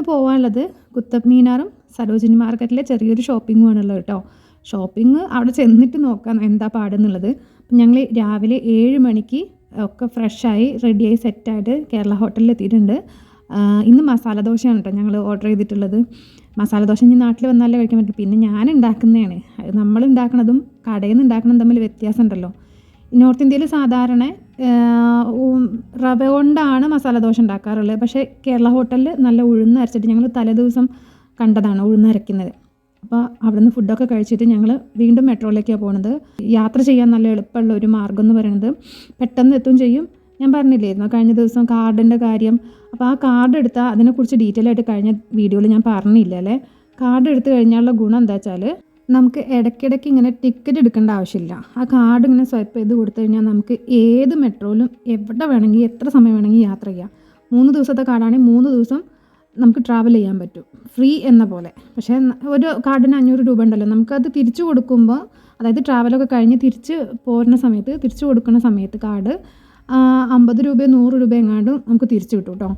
പോകാനുള്ളത് കുത്തബ് മീനാറും സരോജിനി മാർക്കറ്റിലെ ചെറിയൊരു ഷോപ്പിങ്ങും ആണുള്ളത് കേട്ടോ. ഷോപ്പിംഗ് അവിടെ ചെന്നിട്ട് നോക്കാം എന്താ പാടെന്നുള്ളത്. അപ്പം ഞങ്ങൾ രാവിലെ 7 മണിക്ക് ഒക്കെ ഫ്രഷായി റെഡിയായി സെറ്റായിട്ട് കേരള ഹോട്ടലിൽ എത്തിയിട്ടുണ്ട്. ഇന്ന് മസാല ദോശയാണ് കേട്ടോ ഞങ്ങൾ ഓർഡർ ചെയ്തിട്ടുള്ളത്. മസാല ദോശ ഇനി നാട്ടിൽ വന്നാലേ കഴിക്കാൻ പറ്റും. പിന്നെ ഞാൻ ഉണ്ടാക്കുന്നതാണ്, നമ്മൾ ഉണ്ടാക്കുന്നതും കടയിൽ നിന്ന് ഉണ്ടാക്കുന്നതും തമ്മിൽ വ്യത്യാസം ഉണ്ടല്ലോ. നോർത്ത് ഇന്ത്യയിൽ സാധാരണ റവ കൊണ്ടാണ് മസാല ദോശ ഉണ്ടാക്കാറുള്ളത്. പക്ഷേ കേരള ഹോട്ടലിൽ നല്ല ഉഴുന്ന് അരച്ചിട്ട് ഞങ്ങൾ തലേദിവസം കണ്ടതാണ് ഉഴുന്ന് അരയ്ക്കുന്നത്. അപ്പോൾ അവിടെ നിന്ന് ഫുഡൊക്കെ കഴിച്ചിട്ട് ഞങ്ങൾ വീണ്ടും മെട്രോയിലേക്കാണ് പോകുന്നത്. യാത്ര ചെയ്യാൻ നല്ല എളുപ്പമുള്ള ഒരു മാർഗ്ഗം എന്ന് പറയുന്നത് പെട്ടെന്ന് എത്തുകയും ചെയ്യും. ഞാൻ പറഞ്ഞില്ലായിരുന്നു കഴിഞ്ഞ ദിവസം കാർഡിൻ്റെ കാര്യം. അപ്പോൾ ആ കാർഡ് എടുത്താൽ അതിനെക്കുറിച്ച് ഡീറ്റെയിൽ ആയിട്ട് കഴിഞ്ഞ വീഡിയോയിൽ ഞാൻ പറഞ്ഞില്ല അല്ലേ. കാർഡ് എടുത്തു കഴിഞ്ഞാലുള്ള ഗുണം എന്താ വെച്ചാൽ നമുക്ക് ഇടയ്ക്കിടയ്ക്ക് ഇങ്ങനെ ടിക്കറ്റ് എടുക്കേണ്ട ആവശ്യമില്ല. ആ കാർഡ് ഇങ്ങനെ സ്വൈപ്പ് ചെയ്ത് കൊടുത്തു കഴിഞ്ഞാൽ നമുക്ക് ഏത് മെട്രോയിലും എവിടെ വേണമെങ്കിൽ എത്ര സമയം വേണമെങ്കിൽ യാത്ര ചെയ്യാം. 3 ദിവസത്തെ കാർഡാണെങ്കിൽ 3 ദിവസം നമുക്ക് ട്രാവൽ ചെയ്യാൻ പറ്റും ഫ്രീ എന്ന പോലെ. പക്ഷേ ഒരു കാർഡിന് 500 രൂപ ഉണ്ടല്ലോ, നമുക്കത് തിരിച്ചു കൊടുക്കുമ്പോൾ, അതായത് ട്രാവലൊക്കെ കഴിഞ്ഞ് തിരിച്ച് പോരുന്ന സമയത്ത് തിരിച്ചു കൊടുക്കുന്ന സമയത്ത് കാർഡ് 50 രൂപയോ 100 രൂപ എങ്ങാണ്ടും നമുക്ക് തിരിച്ചു കിട്ടും കേട്ടോ.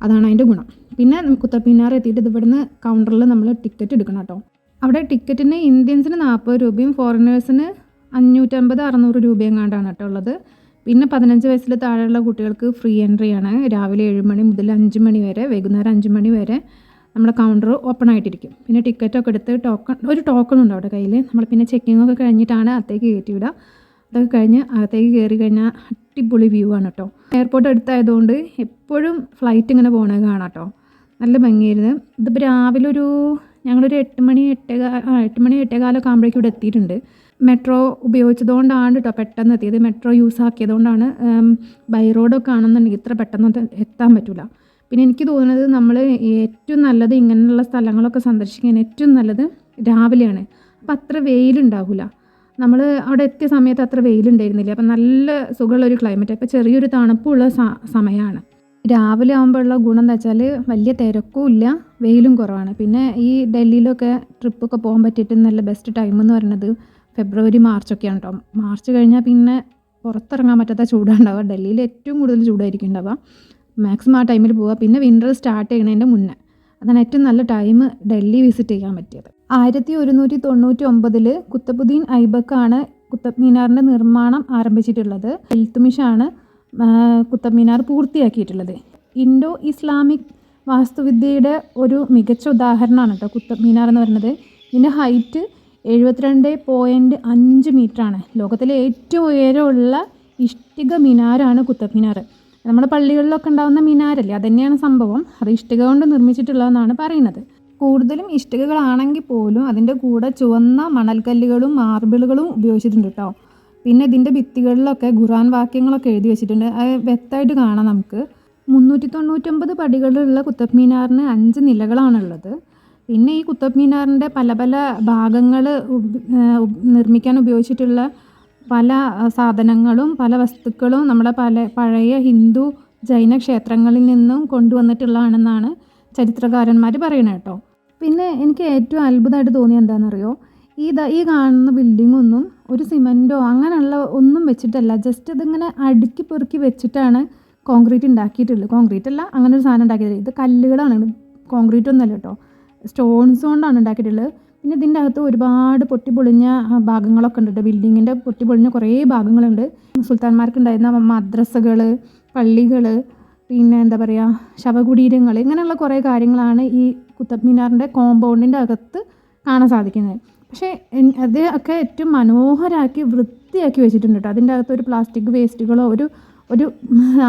അതാണ് അതിൻ്റെ ഗുണം. പിന്നെ കുത്തബ് മിനാർ എത്തിയിട്ട് ഇവിടുന്ന് കൗണ്ടറിൽ നമ്മൾ ടിക്കറ്റ് എടുക്കണം കേട്ടോ. അവിടെ ടിക്കറ്റിന് ഇന്ത്യൻസിന് 40 രൂപയും ഫോറിനേഴ്സിന് 550-600 രൂപയും എങ്ങാണ്ടാണ് കേട്ടോ ഉള്ളത്. പിന്നെ 15 വയസ്സിൽ താഴെയുള്ള കുട്ടികൾക്ക് ഫ്രീ എൻട്രി ആണ്. രാവിലെ 7 മണി മുതൽ 5 മണി വരെ, വൈകുന്നേരം 5 മണി വരെ നമ്മുടെ കൗണ്ടർ ഓപ്പൺ ആയിട്ടിരിക്കും. പിന്നെ ടിക്കറ്റൊക്കെ എടുത്ത് ഒരു ടോക്കൺ ഉണ്ട് അവിടെ കയ്യിൽ. നമ്മൾ പിന്നെ ചെക്കിംഗ് ഒക്കെ കഴിഞ്ഞിട്ടാണ് അകത്തേക്ക് കയറ്റി വിടുക. അതൊക്കെ കഴിഞ്ഞ് അകത്തേക്ക് കയറി കഴിഞ്ഞാൽ അടിപൊളി വ്യൂ ആണ് കേട്ടോ. എയർപോർട്ട് അടുത്തായതുകൊണ്ട് എപ്പോഴും ഫ്ലൈറ്റ് ഇങ്ങനെ പോകണത് കാണാം കേട്ടോ. നല്ല ഭംഗിയായിരുന്നു. ഇതിപ്പോൾ രാവിലെ ഞങ്ങളൊരു 8 മണി 8:15 ആകുമ്പോഴേക്കും ഇവിടെ എത്തിയിട്ടുണ്ട്. മെട്രോ ഉപയോഗിച്ചതുകൊണ്ടാണ് കേട്ടോ പെട്ടെന്ന് എത്തിയത്. Metro use ആക്കിയതുകൊണ്ടാണ്. ബൈ റോഡൊക്കെ ആണെന്നുണ്ടെങ്കിൽ ഇത്ര പെട്ടെന്ന് എത്താൻ പറ്റില്ല. പിന്നെ എനിക്ക് തോന്നുന്നത് നമ്മൾ ഏറ്റവും നല്ലത് ഇങ്ങനെയുള്ള സ്ഥലങ്ങളൊക്കെ സന്ദർശിക്കാൻ ഏറ്റവും നല്ലത് രാവിലെയാണ്. അപ്പോൾ അത്ര വെയിലുണ്ടാവില്ല. നമ്മൾ അവിടെ എത്തിയ സമയത്ത് അത്ര വെയിലുണ്ടായിരുന്നില്ല. അപ്പം നല്ല സുഖമുള്ളൊരു ക്ലൈമറ്റ്. അപ്പോൾ ചെറിയൊരു തണുപ്പുള്ള സമയമാണ്. രാവിലെ ആകുമ്പോഴുള്ള ഗുണം എന്താ വെച്ചാൽ വലിയ തിരക്കും ഇല്ല, വെയിലും കുറവാണ്. പിന്നെ ഈ ഡൽഹിയിലൊക്കെ ട്രിപ്പൊക്കെ പോകാൻ പറ്റിയിട്ട് നല്ല ബെസ്റ്റ് ടൈം എന്ന് പറയുന്നത് ഫെബ്രുവരി മാർച്ചൊക്കെയാണ് കേട്ടോ. മാർച്ച് കഴിഞ്ഞാൽ പിന്നെ പുറത്തിറങ്ങാൻ പറ്റാത്ത ചൂടുണ്ടാവുക. ഡൽഹിയിൽ ഏറ്റവും കൂടുതൽ ചൂടായിരിക്കും ഉണ്ടാവുക. മാക്സിമം ആ ടൈമിൽ പോവുക. പിന്നെ വിൻ്റർ സ്റ്റാർട്ട് ചെയ്യുന്നതിൻ്റെ മുന്നേ, അതാണ് ഏറ്റവും നല്ല ടൈം ഡൽഹി വിസിറ്റ് ചെയ്യാൻ പറ്റിയത്. 1199 കുത്തബുദ്ദീൻ ഐബക്കാണ് കുത്തബ് മീനാറിൻ്റെ നിർമ്മാണം ആരംഭിച്ചിട്ടുള്ളത്. ഇൽത്തുമിഷാണ് കുത്തബ് മീനാർ പൂർത്തിയാക്കിയിട്ടുള്ളത്. ഇൻഡോ ഇസ്ലാമിക് വാസ്തുവിദ്യയുടെ ഒരു മികച്ച ഉദാഹരണമാണ് കേട്ടോ കുത്തബ് മീനാർ എന്ന് പറയുന്നത്. ഇതിൻ്റെ ഹൈറ്റ് 72.5 മീറ്ററാണ്. ലോകത്തിലെ ഏറ്റവും ഉയരമുള്ള ഇഷ്ടിക മിനാരാണ് കുത്തബ് മിനാർ. നമ്മുടെ പള്ളികളിലൊക്കെ ഉണ്ടാകുന്ന മിനാരല്ലേ, അതുതന്നെയാണ് സംഭവം. അത് ഇഷ്ടിക കൊണ്ട് നിർമ്മിച്ചിട്ടുള്ളതെന്നാണ് പറയുന്നത്. കൂടുതലും ഇഷ്ടികകളാണെങ്കിൽ പോലും അതിൻ്റെ കൂടെ ചുവന്ന മണൽക്കല്ലുകളും മാർബിളുകളും ഉപയോഗിച്ചിട്ടുണ്ട് കേട്ടോ. പിന്നെ ഇതിൻ്റെ ഭിത്തികളിലൊക്കെ ഖുർആൻ വാക്യങ്ങളൊക്കെ എഴുതി വെച്ചിട്ടുണ്ട്. അത് വ്യക്തമായിട്ട് കാണാം നമുക്ക്. 399 പടികളുള്ള കുത്തബ് മീനാറിന് 5 നിലകളാണുള്ളത്. പിന്നെ ഈ കുത്തബ് മീനാറിൻ്റെ പല പല ഭാഗങ്ങൾ നിർമ്മിക്കാൻ ഉപയോഗിച്ചിട്ടുള്ള പല സാധനങ്ങളും പല വസ്തുക്കളും നമ്മുടെ പഴയ ഹിന്ദു ജൈന ക്ഷേത്രങ്ങളിൽ നിന്നും കൊണ്ടുവന്നിട്ടുള്ളതാണെന്നാണ് ചരിത്രകാരന്മാർ പറയുന്നത് കേട്ടോ. പിന്നെ എനിക്ക് ഏറ്റവും അത്ഭുതമായിട്ട് തോന്നിയത് എന്താണെന്നറിയോ, ഈ കാണുന്ന ബിൽഡിങ്ങൊന്നും ഒരു സിമൻറ്റോ അങ്ങനെയുള്ള ഒന്നും വെച്ചിട്ടല്ല, ജസ്റ്റ് ഇതിങ്ങനെ അടുക്കി പെറുക്കി വെച്ചിട്ടാണ് കോൺക്രീറ്റ് ഉണ്ടാക്കിയിട്ടുള്ളത്. കോൺക്രീറ്റ് അല്ല, അങ്ങനെ ഒരു സാധനം ഉണ്ടാക്കിയത്. ഇത് കല്ലുകളാണ്, കോൺക്രീറ്റ് ഒന്നുമല്ല കേട്ടോ. സ്റ്റോൺസ് കൊണ്ടാണ് ഉണ്ടാക്കിയിട്ടുള്ളത്. പിന്നെ ഇതിൻ്റെ അകത്ത് ഒരുപാട് പൊട്ടിപ്പൊളിഞ്ഞ ഭാഗങ്ങളൊക്കെ ഉണ്ട്. ബിൽഡിങ്ങിൻ്റെ പൊട്ടിപ്പൊളിഞ്ഞ കുറേ ഭാഗങ്ങളുണ്ട്. സുൽത്താൻമാർക്ക് ഉണ്ടായിരുന്ന മദ്രസകൾ, പള്ളികൾ, പിന്നെ എന്താ പറയുക, ശവകുടീരങ്ങൾ, ഇങ്ങനെയുള്ള കുറേ കാര്യങ്ങളാണ് ഈ കുത്തബ് മീനാറിൻ്റെ കോമ്പൗണ്ടിൻ്റെ അകത്ത് കാണാൻ സാധിക്കുന്നത്. പക്ഷേ അത് ഒക്കെ ഏറ്റവും മനോഹരമാക്കി വൃത്തിയാക്കി വെച്ചിട്ടുണ്ട് കേട്ടോ. അതിൻ്റെ അകത്ത് ഒരു പ്ലാസ്റ്റിക് വേസ്റ്റുകളോ ഒരു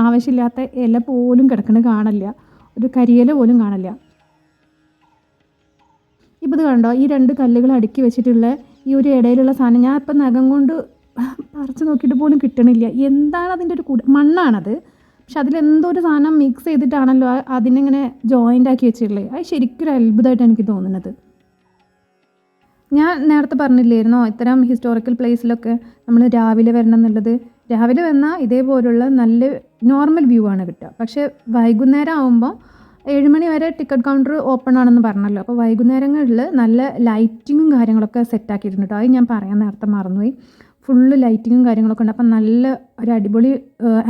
ആവശ്യമില്ലാത്ത ഇല പോലും കിടക്കുന്നത് കാണില്ല, ഒരു കരിയില പോലും കാണില്ല. ഇപ്പോൾ ഇത് കണ്ടോ, ഈ 2 കല്ലുകൾ അടുക്കി വെച്ചിട്ടുള്ള ഈ ഒരു ഇടയിലുള്ള സാധനം ഞാൻ ഇപ്പം നഖം കൊണ്ട് പറിച്ച് നോക്കിയിട്ട് പോലും കിട്ടണില്ല. എന്താണ് അതിൻ്റെ ഒരു മണ്ണാണത്. പക്ഷെ അതിലെന്തോ ഒരു സാധനം മിക്സ് ചെയ്തിട്ടാണല്ലോ അതിനിങ്ങനെ ജോയിൻ്റ് ആക്കി വെച്ചിട്ടുള്ളത്. അത് ശരിക്കും ഒരു അത്ഭുതമായിട്ടാണ് എനിക്ക് തോന്നുന്നത്. ഞാൻ നേരത്തെ പറഞ്ഞില്ലായിരുന്നോ ഇത്തരം ഹിസ്റ്റോറിക്കൽ പ്ലേസിലൊക്കെ നമ്മൾ രാവിലെ വരണം എന്നുള്ളത്. രാവിലെ വന്നാൽ ഇതേപോലുള്ള നല്ല നോർമൽ വ്യൂ ആണ് കിട്ടുക. പക്ഷേ വൈകുന്നേരം ആകുമ്പോൾ 7 മണി വരെ ടിക്കറ്റ് കൗണ്ടർ ഓപ്പൺ ആണെന്ന് പറഞ്ഞല്ലോ. അപ്പോൾ വൈകുന്നേരങ്ങളിൽ നല്ല ലൈറ്റിങ്ങും കാര്യങ്ങളൊക്കെ സെറ്റാക്കിയിട്ടുണ്ട് കേട്ടോ. അത് ഞാൻ പറയാൻ നേരത്തെ മറന്നുപോയി. ഫുള്ള് ലൈറ്റിങ്ങും കാര്യങ്ങളൊക്കെ ഉണ്ട്. അപ്പം നല്ല ഒരു അടിപൊളി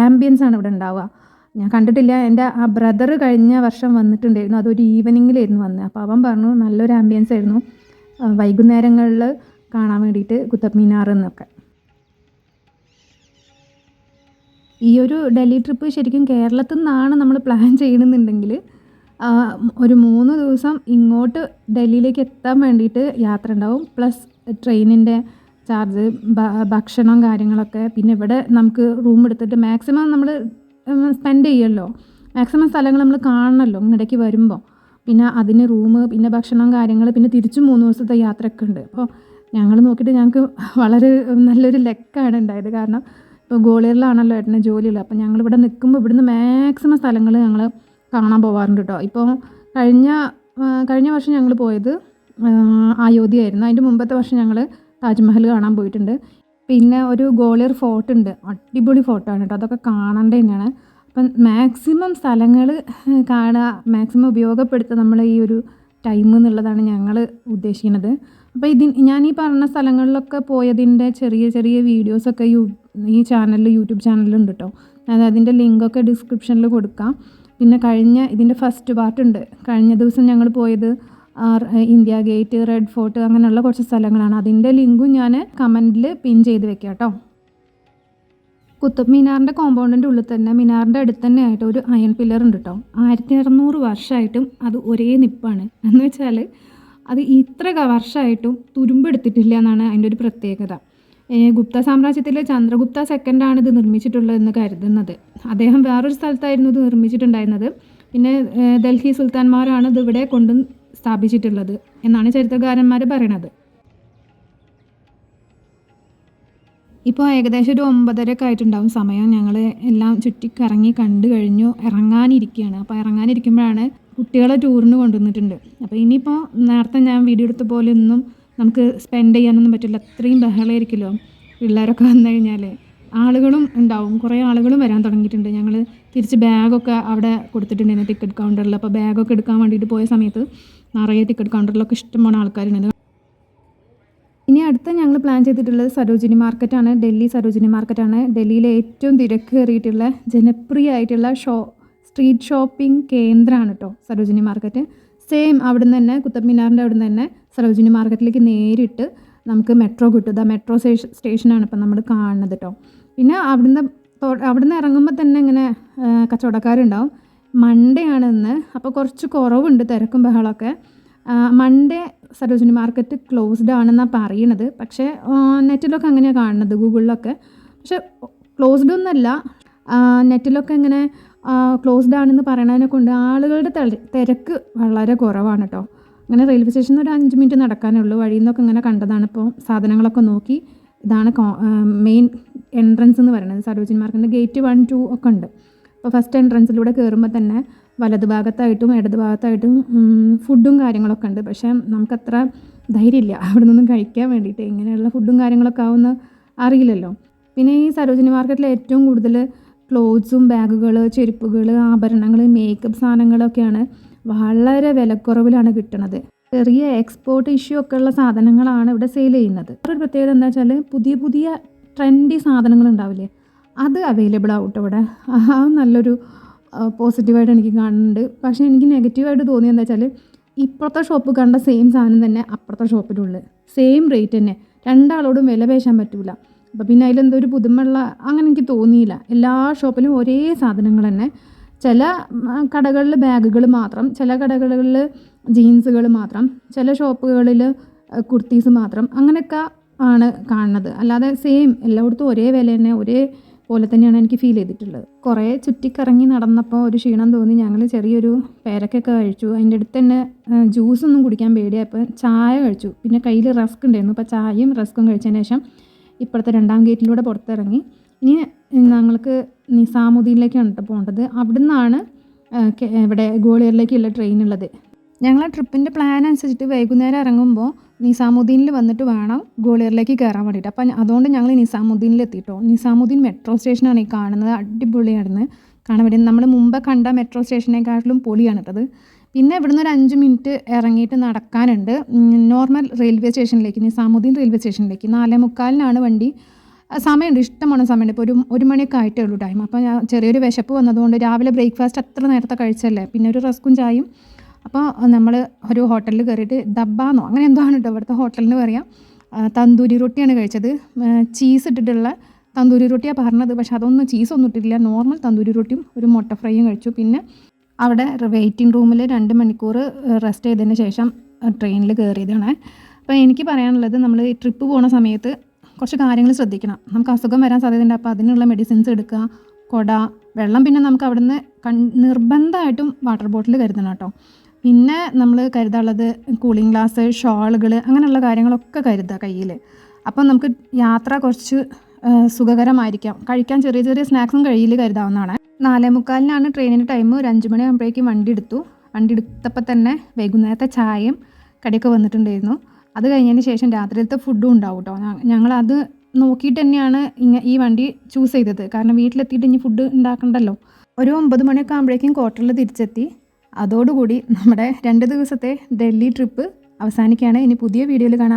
ആംബിയൻസ് ആണ് ഇവിടെ ഉണ്ടാവുക. ഞാൻ കണ്ടിട്ടില്ല. എൻ്റെ ആ ബ്രദർ കഴിഞ്ഞ വർഷം വന്നിട്ടുണ്ടായിരുന്നു. അതൊരു ഈവനിങ്ങിലായിരുന്നു വന്നത്. അപ്പോൾ അവൻ പറഞ്ഞു നല്ലൊരു ആംബിയൻസ് ആയിരുന്നു വൈകുന്നേരങ്ങളിൽ കാണാൻ വേണ്ടിയിട്ട് കുത്തബ് മിനാർ എന്നൊക്കെ. ഈ ഒരു ഡൽഹി ട്രിപ്പ് ശരിക്കും കേരളത്തിൽ നിന്നാണ് നമ്മൾ പ്ലാൻ ചെയ്യണമെന്നുണ്ടെങ്കിൽ ഒരു 3 ദിവസം ഇങ്ങോട്ട് ഡൽഹിയിലേക്ക് എത്താൻ വേണ്ടിയിട്ട് യാത്ര ഉണ്ടാവും. പ്ലസ് ട്രെയിനിൻ്റെ ചാർജ്, ഭക്ഷണം കാര്യങ്ങളൊക്കെ. പിന്നെ ഇവിടെ നമുക്ക് റൂം എടുത്തിട്ട് മാക്സിമം നമ്മൾ സ്പെൻഡ് ചെയ്യുമല്ലോ, മാക്സിമം സ്ഥലങ്ങൾ നമ്മൾ കാണണമല്ലോ ഇടയ്ക്ക് വരുമ്പോൾ. പിന്നെ അതിന് റൂം, പിന്നെ ഭക്ഷണം കാര്യങ്ങൾ, പിന്നെ തിരിച്ചും 3 ദിവസത്തെ യാത്രയൊക്കെ ഉണ്ട്. അപ്പോൾ ഞങ്ങൾ നോക്കിയിട്ട് ഞങ്ങൾക്ക് വളരെ നല്ലൊരു ലക്കാണ് ഉണ്ടായത്. കാരണം ഇപ്പോൾ ഗോളിയറിലാണല്ലോ ഏട്ടന് ജോലിയുള്ളത്. അപ്പോൾ ഞങ്ങളിവിടെ നിൽക്കുമ്പോൾ ഇവിടുന്ന് മാക്സിമം സ്ഥലങ്ങൾ ഞങ്ങൾ കാണാൻ പോകാറുണ്ട് കേട്ടോ. ഇപ്പോൾ കഴിഞ്ഞ വർഷം ഞങ്ങൾ പോയത് അയോധ്യയായിരുന്നു. അതിൻ്റെ മുമ്പത്തെ വർഷം ഞങ്ങൾ താജ്മഹൽ കാണാൻ പോയിട്ടുണ്ട്. പിന്നെ ഒരു ഗോളിയർ ഫോർട്ട് ഉണ്ട്, അടിപൊളി ഫോർട്ടാണ് കേട്ടോ. അതൊക്കെ കാണേണ്ടത് തന്നെയാണ്. അപ്പം മാക്സിമം സ്ഥലങ്ങൾ കാണുക, മാക്സിമം ഉപയോഗപ്പെടുത്തുക നമ്മൾ ഈ ഒരു ടൈം എന്നുള്ളതാണ് ഞങ്ങൾ ഉദ്ദേശിക്കുന്നത്. അപ്പോൾ ഞാൻ ഈ പറഞ്ഞ സ്ഥലങ്ങളിലൊക്കെ പോയതിൻ്റെ ചെറിയ ചെറിയ വീഡിയോസൊക്കെ ഈ ചാനലിൽ, യൂട്യൂബ് ചാനലിലുണ്ട് കേട്ടോ. ഞാൻ അതിൻ്റെ ലിങ്കൊക്കെ ഡിസ്ക്രിപ്ഷനിൽ കൊടുക്കാം. പിന്നെ ഇതിൻ്റെ ഫസ്റ്റ് പാർട്ടുണ്ട്. കഴിഞ്ഞ ദിവസം ഞങ്ങൾ പോയത് ഇന്ത്യ ഗേറ്റ്, റെഡ് ഫോർട്ട്, അങ്ങനെയുള്ള കുറച്ച് സ്ഥലങ്ങളാണ്. അതിൻ്റെ ലിങ്കും ഞാൻ കമൻറ്റിൽ പിൻ ചെയ്ത് വെക്കാം കേട്ടോ. കുത്തബ് മിനാറിൻ്റെ കോമ്പൗണ്ടിൻ്റെ ഉള്ളിൽ തന്നെ, മിനാറിൻ്റെ അടുത്ത് തന്നെ ആയിട്ട് ഒരു അയൺ പില്ലർ ഉണ്ട് കേട്ടോ. 1600 വർഷമായിട്ടും അത് ഒരേ നിപ്പാണ്. എന്ന് വെച്ചാൽ അത് ഇത്ര വർഷമായിട്ടും തുരുമ്പെടുത്തിട്ടില്ല എന്നാണ് അതിൻ്റെ ഒരു പ്രത്യേകത. ഗുപ്ത സാമ്രാജ്യത്തിലെ ചന്ദ്രഗുപ്ത സെക്കൻഡാണ് ഇത് നിർമ്മിച്ചിട്ടുള്ളതെന്ന് കരുതുന്നത്. അദ്ദേഹം വേറൊരു സ്ഥലത്തായിരുന്നു ഇത് നിർമ്മിച്ചിട്ടുണ്ടായിരുന്നത്. പിന്നെ ഡൽഹി സുൽത്താൻമാരാണ് ഇത് ഇവിടെ കൊണ്ട് സ്ഥാപിച്ചിട്ടുള്ളത് എന്നാണ് ചരിത്രകാരന്മാർ പറയണത്. ഇപ്പോൾ ഏകദേശം ഒരു 9:30 ആയിട്ടുണ്ടാവും സമയം. ഞങ്ങൾ എല്ലാം ചുറ്റിക്കറങ്ങി കണ്ടു കഴിഞ്ഞു, ഇറങ്ങാനിരിക്കുകയാണ്. അപ്പോൾ ഇറങ്ങാനിരിക്കുമ്പോഴാണ് കുട്ടികളെ ടൂറിന് കൊണ്ടുവന്നിട്ടുണ്ട്. അപ്പോൾ ഇനിയിപ്പോൾ നേരത്തെ ഞാൻ വീഡിയോ എടുത്ത പോലെ ഒന്നും നമുക്ക് സ്പെൻഡ് ചെയ്യാനൊന്നും പറ്റില്ല. അത്രയും ബഹളമായിരിക്കുമല്ലോ പിള്ളേരൊക്കെ വന്നു കഴിഞ്ഞാൽ. ആളുകളും ഉണ്ടാവും, കുറേ ആളുകളും വരാൻ തുടങ്ങിയിട്ടുണ്ട്. ഞങ്ങൾ തിരിച്ച് ബാഗൊക്കെ അവിടെ കൊടുത്തിട്ടുണ്ടായിരുന്നു ടിക്കറ്റ് കൗണ്ടറിൽ. അപ്പോൾ ബാഗൊക്കെ എടുക്കാൻ വേണ്ടിയിട്ട് പോയ സമയത്ത് നിറയെ ടിക്കറ്റ് കൗണ്ടറിലൊക്കെ ഇഷ്ടംപോലെ ആൾക്കാരുണ്ട്. ഇനി അടുത്ത ഞങ്ങൾ പ്ലാൻ ചെയ്തിട്ടുള്ളത് സരോജിനി മാർക്കറ്റാണ്. ഡൽഹി സരോജിനി മാർക്കറ്റാണ് ഡൽഹിയിലെ ഏറ്റവും തിരക്കേറിയിട്ടുള്ള ജനപ്രിയമായിട്ടുള്ള സ്ട്രീറ്റ് ഷോപ്പിംഗ് കേന്ദ്രമാണ് കേട്ടോ സരോജിനി മാർക്കറ്റ്. സെയിം അവിടുന്ന് തന്നെ, കുത്തബ് മിനാറിൻ്റെ അവിടുന്ന് തന്നെ സരോജിനി മാർക്കറ്റിലേക്ക് നേരിട്ട് നമുക്ക് മെട്രോ കിട്ടും. മെട്രോ സ്റ്റേഷനാണ് ഇപ്പം നമ്മൾ കാണുന്നത് കേട്ടോ. പിന്നെ അവിടുന്ന് ഇറങ്ങുമ്പോൾ തന്നെ ഇങ്ങനെ കച്ചവടക്കാരുണ്ടാവും. മൺഡേ ആണ് ഇന്ന്, അപ്പോൾ കുറച്ച് കുറവുണ്ട് തിരക്കും ബഹളമൊക്കെ. മൺഡേ സരോജിനി മാർക്കറ്റ് ക്ലോസ്ഡ് ആണെന്നാണ് പറയണത്. പക്ഷേ നെറ്റിലൊക്കെ അങ്ങനെയാണ് കാണുന്നത്, ഗൂഗിളിലൊക്കെ. പക്ഷേ ക്ലോസ്ഡ് ഒന്നല്ല, നെറ്റിലൊക്കെ ഇങ്ങനെ ക്ലോസ്ഡ് ആണെന്ന് പറയണതിനെ കൊണ്ട് ആളുകളുടെ തിരക്ക് വളരെ കുറവാണ് കേട്ടോ. അങ്ങനെ റെയിൽവേ സ്റ്റേഷനിൽ ഒരു 5 മിനിറ്റ് നടക്കാനേ ഉള്ളൂ. വഴിയിൽ നിന്നൊക്കെ ഇങ്ങനെ കണ്ടതാണ്. ഇപ്പോൾ സാധനങ്ങളൊക്കെ നോക്കി ഇതാണ് മെയിൻ എൻട്രൻസ് എന്ന് പറയുന്നത്. സരോജിനി മാർക്കറ്റിൻ്റെ ഗേറ്റ് 1, 2 ഒക്കെ ഉണ്ട്. അപ്പോൾ ഫസ്റ്റ് എൻട്രൻസിലൂടെ കയറുമ്പോൾ തന്നെ വലത് ഭാഗത്തായിട്ടും ഇടത് ഭാഗത്തായിട്ടും ഫുഡും കാര്യങ്ങളൊക്കെ ഉണ്ട്. പക്ഷേ നമുക്കത്ര ധൈര്യമില്ല അവിടെ നിന്നും കഴിക്കാൻ വേണ്ടിയിട്ട്. ഇങ്ങനെയുള്ള ഫുഡും കാര്യങ്ങളൊക്കെ ആവുമെന്ന് അറിയില്ലല്ലോ. പിന്നെ ഈ സരോജിനി മാർക്കറ്റിൽ ഏറ്റവും കൂടുതൽ ക്ലോത്ത്സും, ബാഗുകൾ, ചെരുപ്പുകൾ, ആഭരണങ്ങൾ, മേക്കപ്പ് സാധനങ്ങളൊക്കെയാണ് വളരെ വിലക്കുറവിലാണ് കിട്ടുന്നത്. ചെറിയ എക്സ്പോർട്ട് ഇഷ്യൂ ഒക്കെ ഉള്ള സാധനങ്ങളാണ് ഇവിടെ സെയിൽ ചെയ്യുന്നത്. ഒരു പ്രത്യേകത എന്താ വെച്ചാൽ പുതിയ ട്രെൻഡി സാധനങ്ങൾ ഉണ്ടാവില്ലേ, അത് അവൈലബിൾ ആവട്ടെ ഇവിടെ. ആ നല്ലൊരു പോസിറ്റീവായിട്ട് എനിക്ക് കാണുന്നുണ്ട്. പക്ഷേ എനിക്ക് നെഗറ്റീവായിട്ട് തോന്നിയത് എന്താ വെച്ചാൽ ഇപ്പുറത്തെ ഷോപ്പ് കണ്ട സെയിം സാധനം തന്നെ അപ്പുറത്തെ ഷോപ്പിലുള്ളത് സെയിം റേറ്റ് തന്നെ. രണ്ടാളോടും വില പേശാൻ പറ്റില്ല. അപ്പോൾ പിന്നെ അതിലെന്തോ ഒരു പുതുമയുള്ള അങ്ങനെ എനിക്ക് തോന്നിയില്ല. എല്ലാ ഷോപ്പിലും ഒരേ സാധനങ്ങൾ തന്നെ. ചില കടകളിൽ ബാഗുകൾ മാത്രം, ചില കടകളിൽ ജീൻസുകൾ മാത്രം, ചില ഷോപ്പുകളിൽ കുർത്തീസ് മാത്രം, അങ്ങനെയൊക്കെ ആണ് കാണുന്നത്. അല്ലാതെ സെയിം എല്ലായിടത്തും ഒരേ വില തന്നെ, ഒരേ പോലെ തന്നെയാണ് എനിക്ക് ഫീൽ ചെയ്തിട്ടുള്ളത്. കുറേ ചുറ്റിക്കറങ്ങി നടന്നപ്പോൾ ഒരു ക്ഷീണം തോന്നി. ഞങ്ങൾ ചെറിയൊരു പേരക്കൊക്കെ കഴിച്ചു. അതിൻ്റെ അടുത്ത് തന്നെ ജ്യൂസൊന്നും കുടിക്കാൻ പേടിയായപ്പോൾ ചായ കഴിച്ചു. പിന്നെ കയ്യിൽ റസ്ക് ഉണ്ടായിരുന്നു. അപ്പോൾ ചായയും റസ്ക്കും കഴിച്ചതിന് ശേഷം ഇപ്പോഴത്തെ 2ാം ഗേറ്റിലൂടെ പുറത്തിറങ്ങി. ഇനി ഞങ്ങൾക്ക് നിസാമുദ്ദീനിലേക്കാണ് കേട്ടോ പോകേണ്ടത്. അവിടെ നിന്നാണ് ഇവിടെ ഗോളിയറിലേക്കുള്ള ട്രെയിൻ ഉള്ളത്. ഞങ്ങളെ ട്രിപ്പിൻ്റെ പ്ലാൻ അനുസരിച്ചിട്ട് വൈകുന്നേരം ഇറങ്ങുമ്പോൾ നിസാമുദ്ദീനിൽ വന്നിട്ട് വേണം ഗോളിയറിലേക്ക് കയറാൻ വേണ്ടിയിട്ട്. അപ്പം അതുകൊണ്ട് ഞങ്ങൾ നിസാമുദ്ദീനിൽ എത്തിയിട്ടോ. നിസാമുദ്ദീൻ മെട്രോ സ്റ്റേഷനാണ് ഈ കാണുന്നത്. അടിപൊളിയായിരുന്നു കാണാൻ വേണ്ടി. നമ്മൾ മുമ്പ് കണ്ട മെട്രോ സ്റ്റേഷനേക്കാട്ടിലും പൊളിയാണ് കേട്ടത്. പിന്നെ ഇവിടുന്ന് ഒരു 5 മിനിറ്റ് ഇറങ്ങിയിട്ട് നടക്കാനുണ്ട് നോർമൽ റെയിൽവേ സ്റ്റേഷനിലേക്ക്, നിസാമുദ്ദീൻ റെയിൽവേ സ്റ്റേഷനിലേക്ക്. 4:45 വണ്ടി സമയമുണ്ട്, ഇഷ്ടമാണ് സമയമുണ്ട്. ഇപ്പോൾ ഒരു മണിയൊക്കെ ആയിട്ടേ ഉള്ളൂ ടൈം. അപ്പോൾ ഞാൻ ചെറിയൊരു വിശപ്പ് വന്നതുകൊണ്ട് രാവിലെ ബ്രേക്ക്ഫാസ്റ്റ് അത്ര നേരത്തെ കഴിച്ചല്ലേ, പിന്നെ ഒരു റസ്ക്കും ചായയും. അപ്പോൾ നമ്മൾ ഒരു ഹോട്ടലിൽ കയറിയിട്ട് ദബ്ബാന്നോ അങ്ങനെ എന്തോ ആണ് കേട്ടോ ഇവിടുത്തെ ഹോട്ടലിന് പറയാം. തന്തൂരി റൊട്ടിയാണ് കഴിച്ചത്. ചീസ് ഇട്ടിട്ടുള്ള തന്തൂരി റൊട്ടിയാണ് പറഞ്ഞത്, പക്ഷെ അതൊന്നും ചീസൊന്നും ഇട്ടിട്ടില്ല. നോർമൽ തന്തൂരി റൊട്ടിയും ഒരു മുട്ട ഫ്രൈയും കഴിച്ചു. പിന്നെ അവിടെ വെയിറ്റിംഗ് റൂമിൽ 2 മണിക്കൂർ റെസ്റ്റ് ചെയ്തതിന് ശേഷം ട്രെയിനിൽ കയറിയതാണ്. അപ്പോൾ എനിക്ക് പറയാനുള്ളത്, നമ്മൾ ട്രിപ്പ് പോകുന്ന സമയത്ത് കുറച്ച് കാര്യങ്ങൾ ശ്രദ്ധിക്കണം. നമുക്ക് അസുഖം വരാൻ സാധ്യതയുണ്ട്. അപ്പോൾ അതിനുള്ള മെഡിസിൻസ് എടുക്കുക, കുട, വെള്ളം. പിന്നെ നമുക്ക് അവിടുന്ന് നിർബന്ധമായിട്ടും വാട്ടർ ബോട്ടിൽ കരുതണം കേട്ടോ. പിന്നെ നമ്മൾ കരുതാനുള്ളത് കൂളിംഗ് ഗ്ലാസ്, ഷോളുകൾ, അങ്ങനെയുള്ള കാര്യങ്ങളൊക്കെ കരുതുക കയ്യിൽ. അപ്പം നമുക്ക് യാത്ര കുറച്ച് സുഖകരമായിരിക്കാം. കഴിക്കാൻ ചെറിയ ചെറിയ സ്നാക്സും കയ്യിൽ കരുതാവുന്നതാണ്. 4:45 ട്രെയിനിൻ്റെ ടൈം. ഒരു 5 മണിയാകുമ്പോഴേക്കും വണ്ടി എടുത്തപ്പോൾ തന്നെ വൈകുന്നേരത്തെ ചായയും കടിയൊക്കെ വന്നിട്ടുണ്ടായിരുന്നു. അത് കഴിഞ്ഞതിന് ശേഷം രാത്രിയിലത്തെ ഫുഡും ഉണ്ടാവും കേട്ടോ. ഞങ്ങളത് നോക്കിയിട്ട് തന്നെയാണ് ഈ വണ്ടി ചൂസ് ചെയ്തത്. കാരണം വീട്ടിലെത്തിയിട്ട് ഇനി ഫുഡ് ഉണ്ടാക്കണ്ടല്ലോ. ഒരു 9 മണിയൊക്കെ ആകുമ്പോഴേക്കും ക്വാർട്ടറിൽ തിരിച്ചെത്തി. അതോടുകൂടി നമ്മുടെ 2 ദിവസത്തെ ഡൽഹി ട്രിപ്പ് അവസാനിക്കുകയാണ്. ഇനി പുതിയ വീഡിയോയിൽ കാണാം.